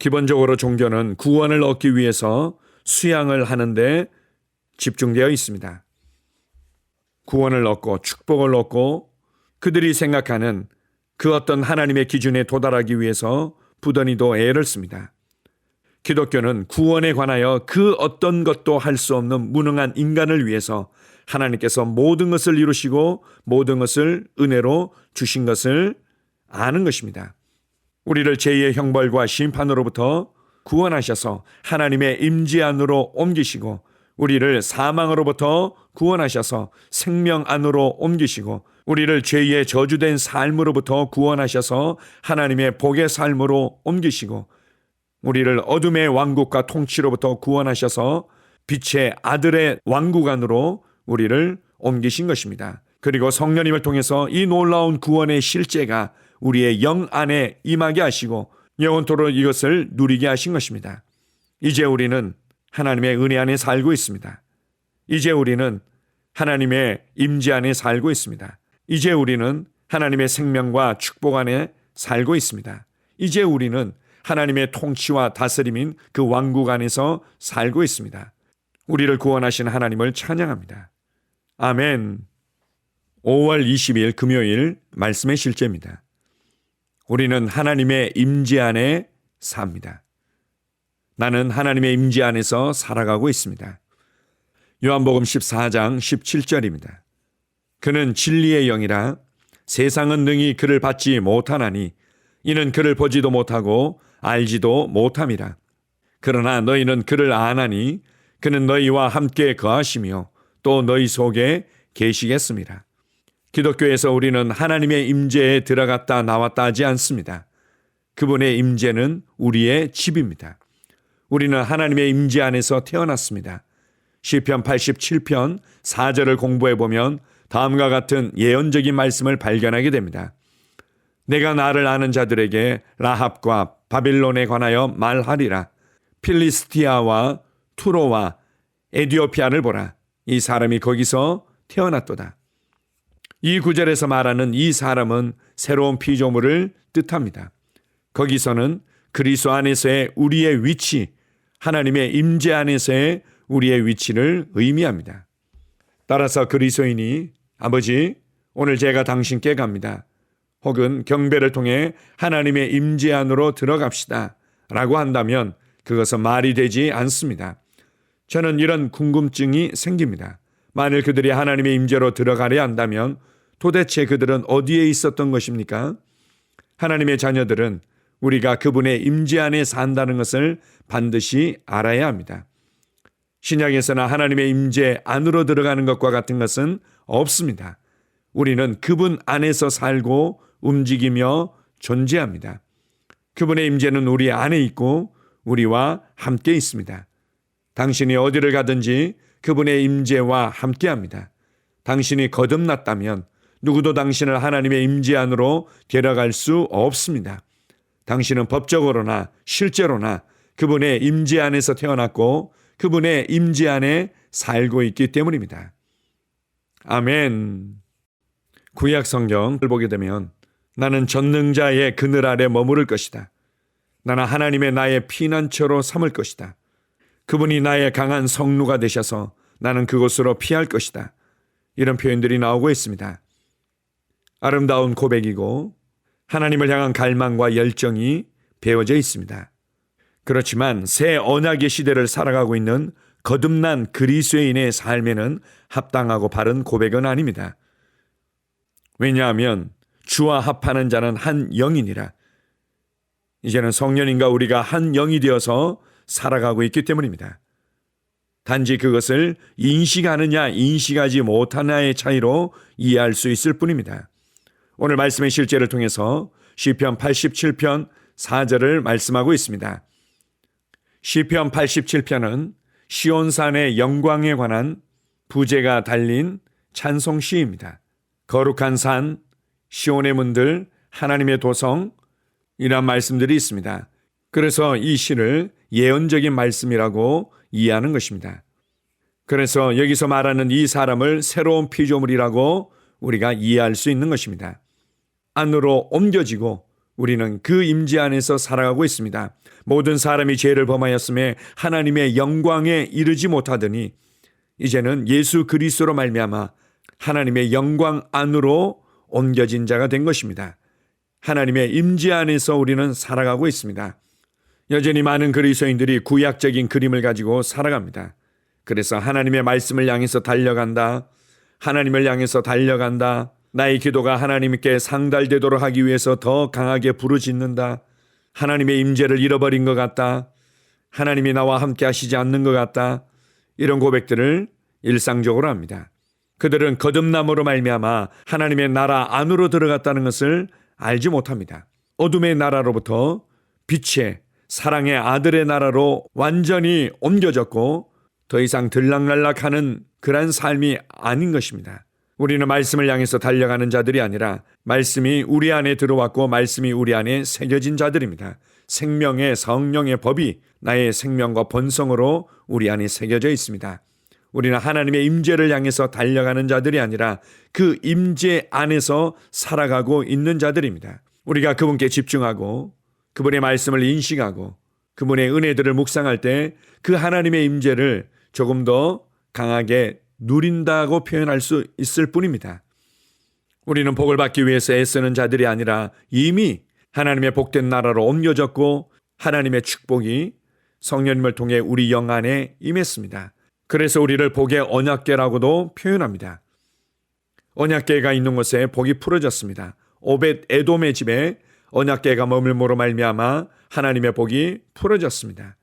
기본적으로 종교는 구원을 얻기 위해서 수양을 하는데 집중되어 있습니다. 구원을 얻고 축복을 얻고 그들이 생각하는 그 어떤 하나님의 기준에 도달하기 위해서 부단히도 애를 씁니다. 기독교는 구원에 관하여 그 어떤 것도 할 수 없는 무능한 인간을 위해서 하나님께서 모든 것을 이루시고 모든 것을 은혜로 주신 것을 아는 것입니다. 우리를 죄의 형벌과 심판으로부터 구원하셔서 하나님의 임재 안으로 옮기시고 우리를 사망으로부터 구원하셔서 생명 안으로 옮기시고 우리를 죄의 저주된 삶으로부터 구원하셔서 하나님의 복의 삶으로 옮기시고 우리를 어둠의 왕국과 통치로부터 구원하셔서 빛의 아들의 왕국 안으로 우리를 옮기신 것입니다. 그리고 성령님을 통해서 이 놀라운 구원의 실제가 우리의 영 안에 임하게 하시고 영원토록 이것을 누리게 하신 것입니다. 이제 우리는 하나님의 은혜 안에 살고 있습니다. 이제 우리는 하나님의 임재 안에 살고 있습니다. 이제 우리는 하나님의 생명과 축복 안에 살고 있습니다. 이제 우리는 하나님의 통치와 다스림인 그 왕국 안에서 살고 있습니다. 우리를 구원하신 하나님을 찬양합니다. 아멘. 5월 20일 금요일 말씀의 실제입니다. 우리는 하나님의 임재 안에 삽니다. 나는 하나님의 임재 안에서 살아가고 있습니다. 요한복음 14장 17절입니다. 그는 진리의 영이라 세상은 능히 그를 받지 못하나니 이는 그를 보지도 못하고 알지도 못함이라. 그러나 너희는 그를 아나니 그는 너희와 함께 거하시며 또 너희 속에 계시겠습니다. 기독교에서 우리는 하나님의 임재에 들어갔다 나왔다 하지 않습니다. 그분의 임재는 우리의 집입니다. 우리는 하나님의 임재 안에서 태어났습니다. 시편 87편 4절을 공부해 보면 다음과 같은 예언적인 말씀을 발견하게 됩니다. 내가 나를 아는 자들에게 라합과 바빌론에 관하여 말하리라. 필리스티아와 투로와 에디오피아를 보라. 이 사람이 거기서 태어났도다. 이 구절에서 말하는 이 사람은 새로운 피조물을 뜻합니다. 거기서는 그리스도 안에서의 우리의 위치, 하나님의 임재 안에서의 우리의 위치를 의미합니다. 따라서 그리스도인이 아버지, 오늘 제가 당신께 갑니다. 혹은 경배를 통해 하나님의 임재 안으로 들어갑시다 라고 한다면 그것은 말이 되지 않습니다. 저는 이런 궁금증이 생깁니다. 만일 그들이 하나님의 임재로 들어가려 한다면 도대체 그들은 어디에 있었던 것입니까? 하나님의 자녀들은 우리가 그분의 임재 안에 산다는 것을 반드시 알아야 합니다. 신약에서는 하나님의 임재 안으로 들어가는 것과 같은 것은 없습니다. 우리는 그분 안에서 살고 움직이며 존재합니다. 그분의 임재는 우리 안에 있고 우리와 함께 있습니다. 당신이 어디를 가든지 그분의 임재와 함께합니다. 당신이 거듭났다면 누구도 당신을 하나님의 임재 안으로 데려갈 수 없습니다. 당신은 법적으로나 실제로나 그분의 임재 안에서 태어났고 그분의 임재 안에 살고 있기 때문입니다. 아멘. 구약 성경을 보게 되면 나는 전능자의 그늘 아래 머무를 것이다. 나는 하나님의 나의 피난처로 삼을 것이다. 그분이 나의 강한 성루가 되셔서 나는 그곳으로 피할 것이다. 이런 표현들이 나오고 있습니다. 아름다운 고백이고 하나님을 향한 갈망과 열정이 배어져 있습니다. 그렇지만 새 언약의 시대를 살아가고 있는 거듭난 그리스도인의 삶에는 합당하고 바른 고백은 아닙니다. 왜냐하면 주와 합하는 자는 한 영이니라. 이제는 성령님과 우리가 한 영이 되어서 살아가고 있기 때문입니다. 단지 그것을 인식하느냐 인식하지 못하느냐의 차이로 이해할 수 있을 뿐입니다. 오늘 말씀의 실제를 통해서 시편 87편 4절을 말씀하고 있습니다. 시편 87편은 시온산의 영광에 관한 부제가 달린 찬송시입니다. 거룩한 산, 시온의 문들, 하나님의 도성, 이런 말씀들이 있습니다. 그래서 이 시를 예언적인 말씀이라고 이해하는 것입니다. 그래서 여기서 말하는 이 사람을 새로운 피조물이라고 우리가 이해할 수 있는 것입니다. 안으로 옮겨지고 우리는 그 임재 안에서 살아가고 있습니다. 모든 사람이 죄를 범하였음에 하나님의 영광에 이르지 못하더니 이제는 예수 그리스도로 말미암아 하나님의 영광 안으로 옮겨진 자가 된 것입니다. 하나님의 임재 안에서 우리는 살아가고 있습니다. 여전히 많은 그리스도인들이 구약적인 그림을 가지고 살아갑니다. 그래서 하나님의 말씀을 향해서 달려간다. 하나님을 향해서 달려간다. 나의 기도가 하나님께 상달되도록 하기 위해서 더 강하게 부르짖는다. 하나님의 임재를 잃어버린 것 같다. 하나님이 나와 함께 하시지 않는 것 같다. 이런 고백들을 일상적으로 합니다. 그들은 거듭남으로 말미암아 하나님의 나라 안으로 들어갔다는 것을 알지 못합니다. 어둠의 나라로부터 빛의 사랑의 아들의 나라로 완전히 옮겨졌고 더 이상 들락날락하는 그런 삶이 아닌 것입니다. 우리는 말씀을 향해서 달려가는 자들이 아니라 말씀이 우리 안에 들어왔고 말씀이 우리 안에 새겨진 자들입니다. 생명의 성령의 법이 나의 생명과 본성으로 우리 안에 새겨져 있습니다. 우리는 하나님의 임재를 향해서 달려가는 자들이 아니라 그 임재 안에서 살아가고 있는 자들입니다. 우리가 그분께 집중하고 그분의 말씀을 인식하고 그분의 은혜들을 묵상할 때 그 하나님의 임재를 조금 더 강하게 누린다고 표현할 수 있을 뿐입니다. 우리는 복을 받기 위해서 애쓰는 자들이 아니라 이미 하나님의 복된 나라로 옮겨졌고 하나님의 축복이 성령님을 통해 우리 영 안에 임했습니다. 그래서 우리를 복의 언약궤라고도 표현합니다. 언약궤가 있는 곳에 복이 풀어졌습니다. 오벳 에돔의 집에 언약궤가 머물므로 말미암아 하나님의 복이 풀어졌습니다.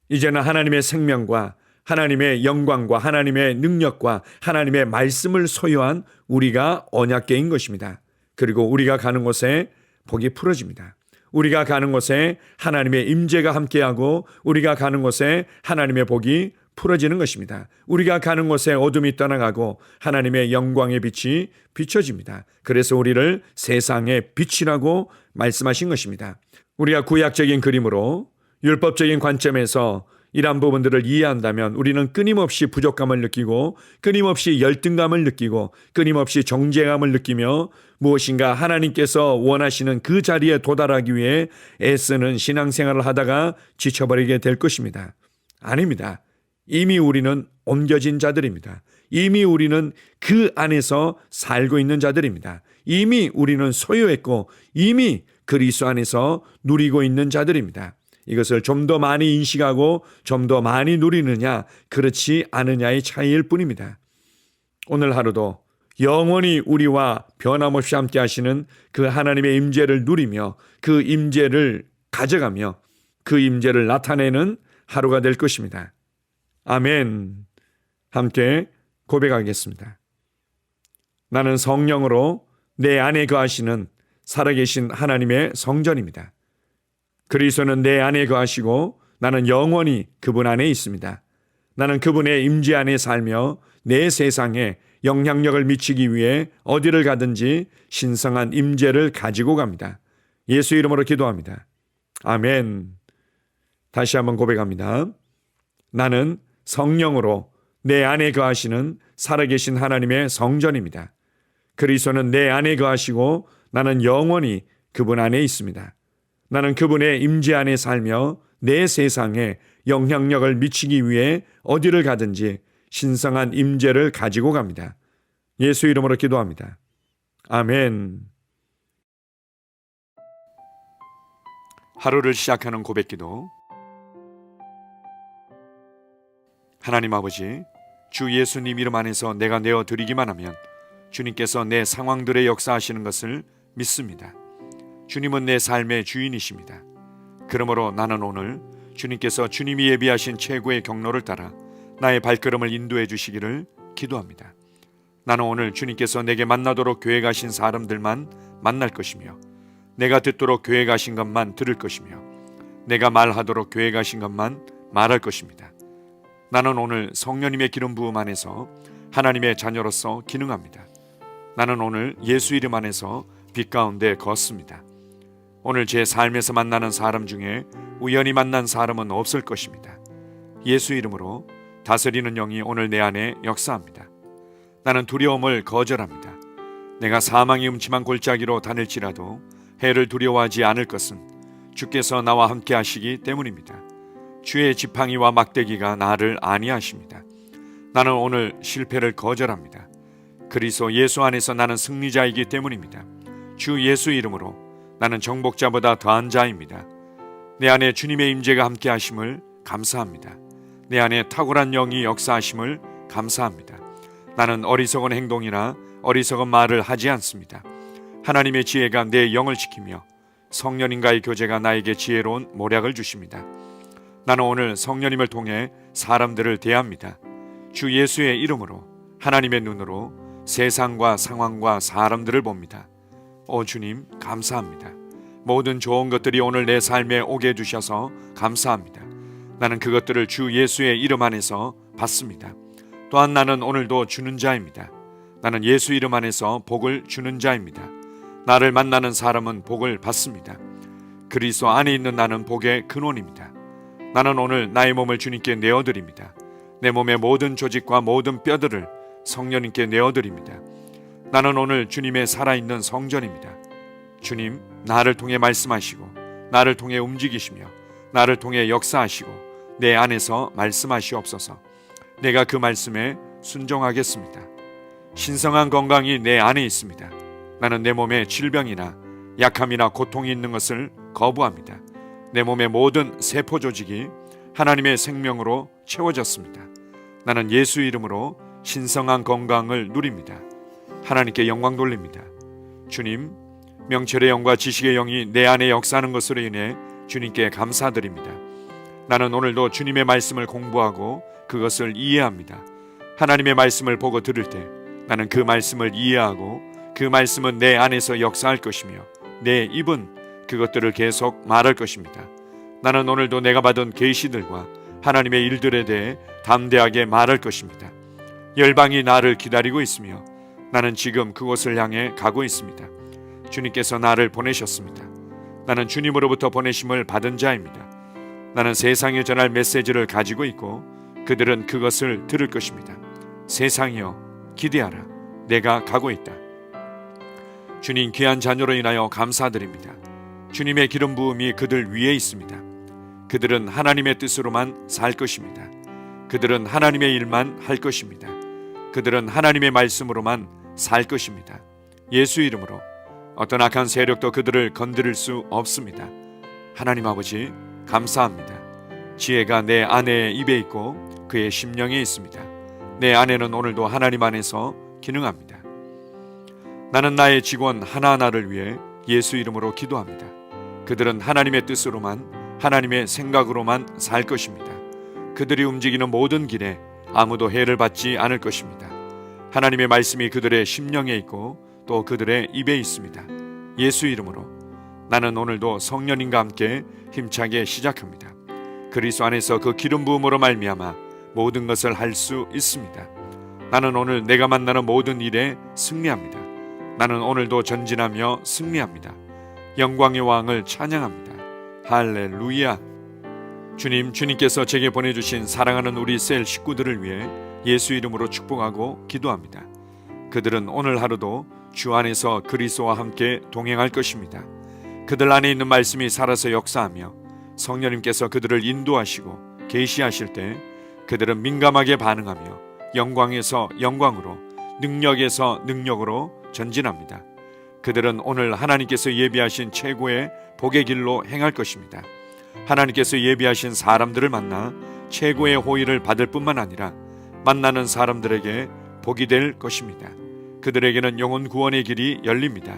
이제는 하나님의 생명과 하나님의 영광과 하나님의 능력과 하나님의 말씀을 소유한 우리가 언약궤인 것입니다. 그리고 우리가 가는 곳에 복이 풀어집니다. 우리가 가는 곳에 하나님의 임재가 함께하고 우리가 가는 곳에 하나님의 복이 풀어지는 것입니다. 우리가 가는 곳에 어둠이 떠나가고 하나님의 영광의 빛이 비춰집니다. 그래서 우리를 세상의 빛이라고 말씀하신 것입니다. 우리가 구약적인 그림으로 율법적인 관점에서 이러한 부분들을 이해한다면 우리는 끊임없이 부족감을 느끼고 끊임없이 열등감을 느끼고 끊임없이 정죄감을 느끼며 무엇인가 하나님께서 원하시는 그 자리에 도달하기 위해 애쓰는 신앙생활을 하다가 지쳐버리게 될 것입니다. 아닙니다. 이미 우리는 옮겨진 자들입니다. 이미 우리는 그 안에서 살고 있는 자들입니다. 이미 우리는 소유했고 이미 그리스도 안에서 누리고 있는 자들입니다. 이것을 좀 더 많이 인식하고 좀 더 많이 누리느냐 그렇지 않느냐의 차이일 뿐입니다. 오늘 하루도 영원히 우리와 변함없이 함께 하시는 그 하나님의 임재를 누리며 그 임재를 가져가며 그 임재를 나타내는 하루가 될 것입니다. 아멘. 함께 고백하겠습니다. 나는 성령으로 내 안에 거하시는 살아계신 하나님의 성전입니다. 그리스도는 내 안에 거하시고 나는 영원히 그분 안에 있습니다. 나는 그분의 임재 안에 살며 내 세상에 영향력을 미치기 위해 어디를 가든지 신성한 임재를 가지고 갑니다. 예수 이름으로 기도합니다. 아멘. 다시 한번 고백합니다. 나는 성령으로 내 안에 거하시는 살아계신 하나님의 성전입니다. 그리스도는 내 안에 거하시고 나는 영원히 그분 안에 있습니다. 나는 그분의 임재 안에 살며 내 세상에 영향력을 미치기 위해 어디를 가든지 신성한 임재를 가지고 갑니다. 예수 이름으로 기도합니다. 아멘. 하루를 시작하는 고백기도. 하나님 아버지, 주 예수님 이름 안에서 내가 내어드리기만 하면 주님께서 내 상황들의 역사하시는 것을 믿습니다. 주님은 내 삶의 주인이십니다. 그러므로 나는 오늘 주님께서 주님이 예비하신 최고의 경로를 따라 나의 발걸음을 인도해 주시기를 기도합니다. 나는 오늘 주님께서 내게 만나도록 계획하신 사람들만 만날 것이며 내가 듣도록 계획하신 것만 들을 것이며 내가 말하도록 계획하신 것만 말할 것입니다. 나는 오늘 성령님의 기름 부음 안에서 하나님의 자녀로서 기능합니다. 나는 오늘 예수 이름 안에서 빛 가운데 걷습니다. 오늘 제 삶에서 만나는 사람 중에 우연히 만난 사람은 없을 것입니다. 예수 이름으로 다스리는 영이 오늘 내 안에 역사합니다. 나는 두려움을 거절합니다. 내가 사망의 음침한 골짜기로 다닐지라도 해를 두려워하지 않을 것은 주께서 나와 함께 하시기 때문입니다. 주의 지팡이와 막대기가 나를 안위하십니다. 나는 오늘 실패를 거절합니다. 그리스도 예수 안에서 나는 승리자이기 때문입니다. 주 예수 이름으로 나는 정복자보다 더한 자입니다. 내 안에 주님의 임재가 함께 하심을 감사합니다. 내 안에 탁월한 영이 역사하심을 감사합니다. 나는 어리석은 행동이나 어리석은 말을 하지 않습니다. 하나님의 지혜가 내 영을 지키며 성령님과의 교제가 나에게 지혜로운 모략을 주십니다. 나는 오늘 성령님을 통해 사람들을 대합니다. 주 예수의 이름으로 하나님의 눈으로 세상과 상황과 사람들을 봅니다. 오 주님 감사합니다. 모든 좋은 것들이 오늘 내 삶에 오게 해주셔서 감사합니다. 나는 그것들을 주 예수의 이름 안에서 받습니다. 또한 나는 오늘도 주는 자입니다. 나는 예수 이름 안에서 복을 주는 자입니다. 나를 만나는 사람은 복을 받습니다. 그리스도 안에 있는 나는 복의 근원입니다. 나는 오늘 나의 몸을 주님께 내어드립니다. 내 몸의 모든 조직과 모든 뼈들을 성령님께 내어드립니다. 나는 오늘 주님의 살아있는 성전입니다. 주님, 나를 통해 말씀하시고 나를 통해 움직이시며 나를 통해 역사하시고 내 안에서 말씀하시옵소서. 내가 그 말씀에 순종하겠습니다. 신성한 건강이 내 안에 있습니다. 나는 내 몸에 질병이나 약함이나 고통이 있는 것을 거부합니다. 내 몸의 모든 세포 조직이 하나님의 생명으로 채워졌습니다. 나는 예수 이름으로 신성한 건강을 누립니다. 하나님께 영광 돌립니다. 주님, 명철의 영과 지식의 영이 내 안에 역사하는 것으로 인해 주님께 감사드립니다. 나는 오늘도 주님의 말씀을 공부하고 그것을 이해합니다. 하나님의 말씀을 보고 들을 때 나는 그 말씀을 이해하고 그 말씀은 내 안에서 역사할 것이며 내 입은 그것들을 계속 말할 것입니다. 나는 오늘도 내가 받은 계시들과 하나님의 일들에 대해 담대하게 말할 것입니다. 열방이 나를 기다리고 있으며 나는 지금 그곳을 향해 가고 있습니다. 주님께서 나를 보내셨습니다. 나는 주님으로부터 보내심을 받은 자입니다. 나는 세상에 전할 메시지를 가지고 있고 그들은 그것을 들을 것입니다. 세상이여 기대하라. 내가 가고 있다. 주님 귀한 자녀로 인하여 감사드립니다. 주님의 기름 부음이 그들 위에 있습니다. 그들은 하나님의 뜻으로만 살 것입니다. 그들은 하나님의 일만 할 것입니다. 그들은 하나님의 말씀으로만 살 것입니다. 예수 이름으로 어떤 악한 세력도 그들을 건드릴 수 없습니다. 하나님 아버지 감사합니다. 지혜가 내 아내의 입에 있고 그의 심령에 있습니다. 내 아내는 오늘도 하나님 안에서 기능합니다. 나는 나의 직원 하나하나를 위해 예수 이름으로 기도합니다. 그들은 하나님의 뜻으로만 하나님의 생각으로만 살 것입니다. 그들이 움직이는 모든 길에 아무도 해를 받지 않을 것입니다. 하나님의 말씀이 그들의 심령에 있고 또 그들의 입에 있습니다. 예수 이름으로 나는 오늘도 성령님과 함께 힘차게 시작합니다. 그리스도 안에서 그 기름 부음으로 말미암아 모든 것을 할 수 있습니다. 나는 오늘 내가 만나는 모든 일에 승리합니다. 나는 오늘도 전진하며 승리합니다. 영광의 왕을 찬양합니다. 할렐루야. 주님께서 제게 보내주신 사랑하는 우리 셀 식구들을 위해 예수 이름으로 축복하고 기도합니다. 그들은 오늘 하루도 주 안에서 그리스도와 함께 동행할 것입니다. 그들 안에 있는 말씀이 살아서 역사하며 성령님께서 그들을 인도하시고 계시하실 때 그들은 민감하게 반응하며 영광에서 영광으로 능력에서 능력으로 전진합니다. 그들은 오늘 하나님께서 예비하신 최고의 복의 길로 행할 것입니다. 하나님께서 예비하신 사람들을 만나 최고의 호의를 받을 뿐만 아니라 만나는 사람들에게 복이 될 것입니다. 그들에게는 영혼 구원의 길이 열립니다.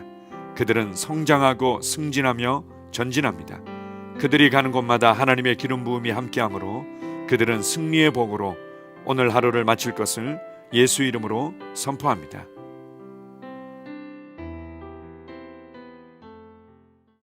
그들은 성장하고 승진하며 전진합니다. 그들이 가는 곳마다 하나님의 기름 부음이 함께하므로 그들은 승리의 복으로 오늘 하루를 마칠 것을 예수 이름으로 선포합니다.